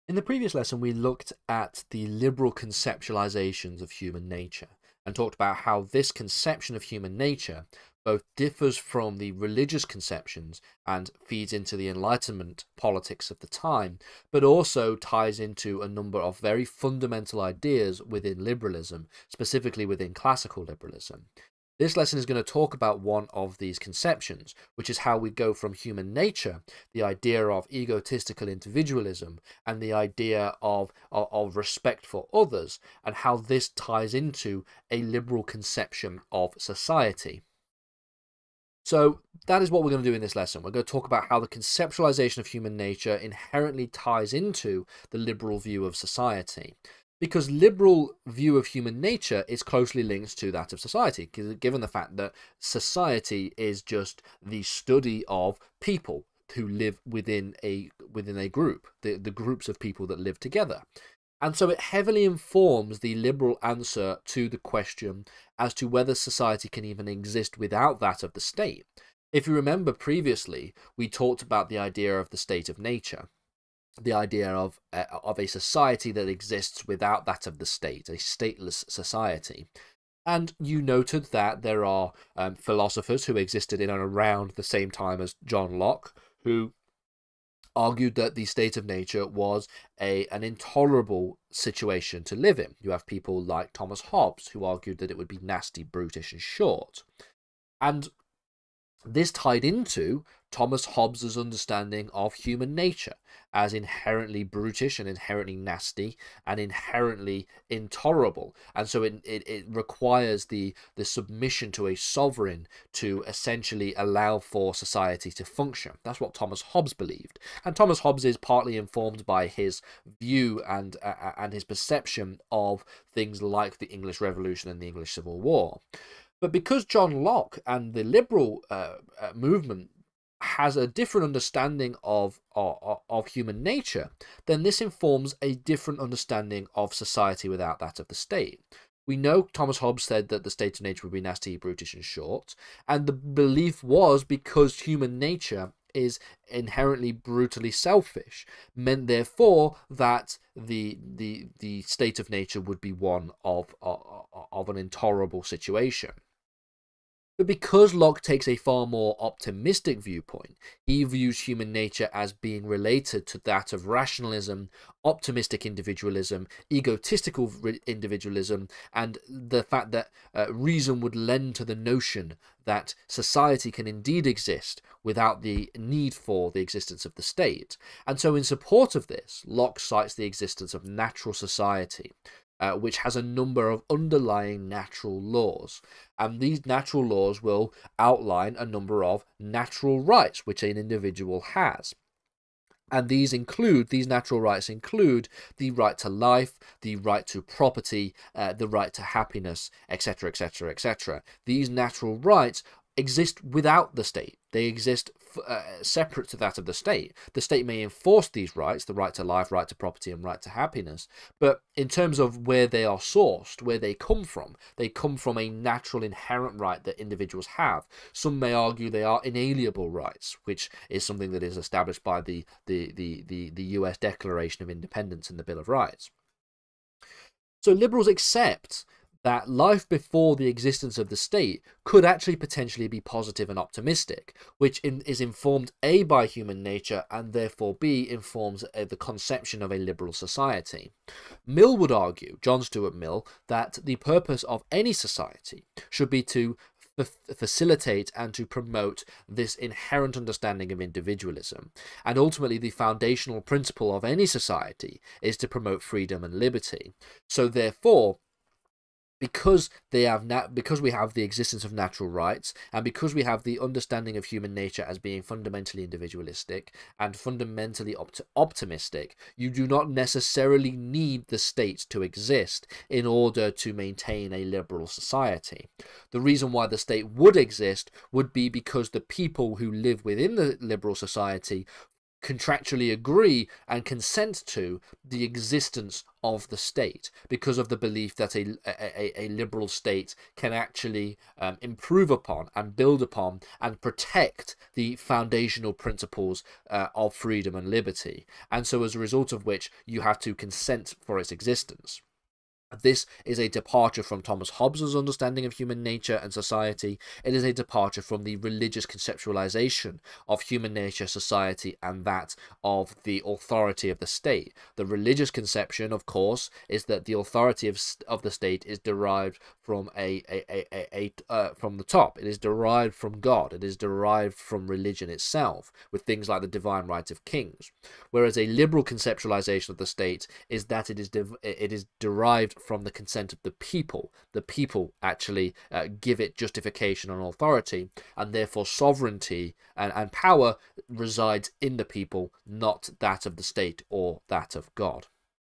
In the previous lesson, we looked at the liberal conceptualizations of human nature and talked about how this conception of human nature both differs from the religious conceptions and feeds into the Enlightenment politics of the time, but also ties into a number of very fundamental ideas within liberalism, specifically within classical liberalism. This lesson is going to talk about one of these conceptions, which is how we go from human nature, the idea of egotistical individualism, and the idea of respect for others, and how this ties into a liberal conception of society. So that is what we're going to do in this lesson. We're going to talk about how the conceptualization of human nature inherently ties into the liberal view of society. Because liberal view of human nature is closely linked to that of society, given the fact that society is just the study of people who live within a group, the groups of people that live together. And so it heavily informs the liberal answer to the question as to whether society can even exist without that of the state. If you remember previously, we talked about the idea of the state of nature, the idea of a society that exists without that of the state, a stateless society. And you noted that there are philosophers who existed in and around the same time as John Locke, who argued that the state of nature was an intolerable situation to live in. You have people like Thomas Hobbes, who argued that it would be nasty, brutish, and short. And this tied into Thomas Hobbes's understanding of human nature as inherently brutish and inherently nasty and inherently intolerable. And so it requires the submission to a sovereign to essentially allow for society to function. That's what Thomas Hobbes believed. And Thomas Hobbes is partly informed by his view and his perception of things like the English Revolution and the English Civil War. But because John Locke and the liberal movement has a different understanding of human nature, then this informs a different understanding of society without that of the state. We know Thomas Hobbes said that the state of nature would be nasty, brutish, and short, and the belief was because human nature is inherently brutally selfish, meant therefore that the state of nature would be one of an intolerable situation. But because Locke takes a far more optimistic viewpoint, he views human nature as being related to that of rationalism, optimistic individualism, egotistical individualism, and the fact that reason would lend to the notion that society can indeed exist without the need for the existence of the state. And so in support of this, Locke cites the existence of natural society, which has a number of underlying natural laws. And these natural laws will outline a number of natural rights which an individual has. And these natural rights include the right to life, the right to property, the right to happiness, etc., etc., etc. These natural rights exist without the state. They exist separate to that of the state. The state may enforce these rights, the right to life, right to property, and right to happiness, but in terms of where they are sourced, where they come from a natural inherent right that individuals have. Some may argue they are inalienable rights, which is something that is established by the US Declaration of Independence and the Bill of Rights. So liberals accept that life before the existence of the state could actually potentially be positive and optimistic, which is informed A, by human nature, and therefore B, informs the conception of a liberal society. Mill would argue, John Stuart Mill, that the purpose of any society should be to facilitate and to promote this inherent understanding of individualism. And ultimately, the foundational principle of any society is to promote freedom and liberty. So therefore, because we have the existence of natural rights, and because we have the understanding of human nature as being fundamentally individualistic and fundamentally optimistic, you do not necessarily need the state to exist in order to maintain a liberal society. The reason why the state would exist would be because the people who live within the liberal society contractually agree and consent to the existence of the state, because of the belief that a liberal state can actually improve upon and build upon and protect the foundational principles of freedom and liberty. And so as a result of which, you have to consent for its existence. This is a departure from Thomas Hobbes' understanding of human nature and society. It is a departure from the religious conceptualization of human nature, society, and that of the authority of the state. The religious conception, of course, is that the authority of the state is derived from from the top. It is derived from God. It is derived from religion itself, with things like the divine right of kings. Whereas a liberal conceptualization of the state is that it is derived from the consent of the people. The people actually give it justification and authority, and therefore sovereignty and power resides in the people, not that of the state or that of God.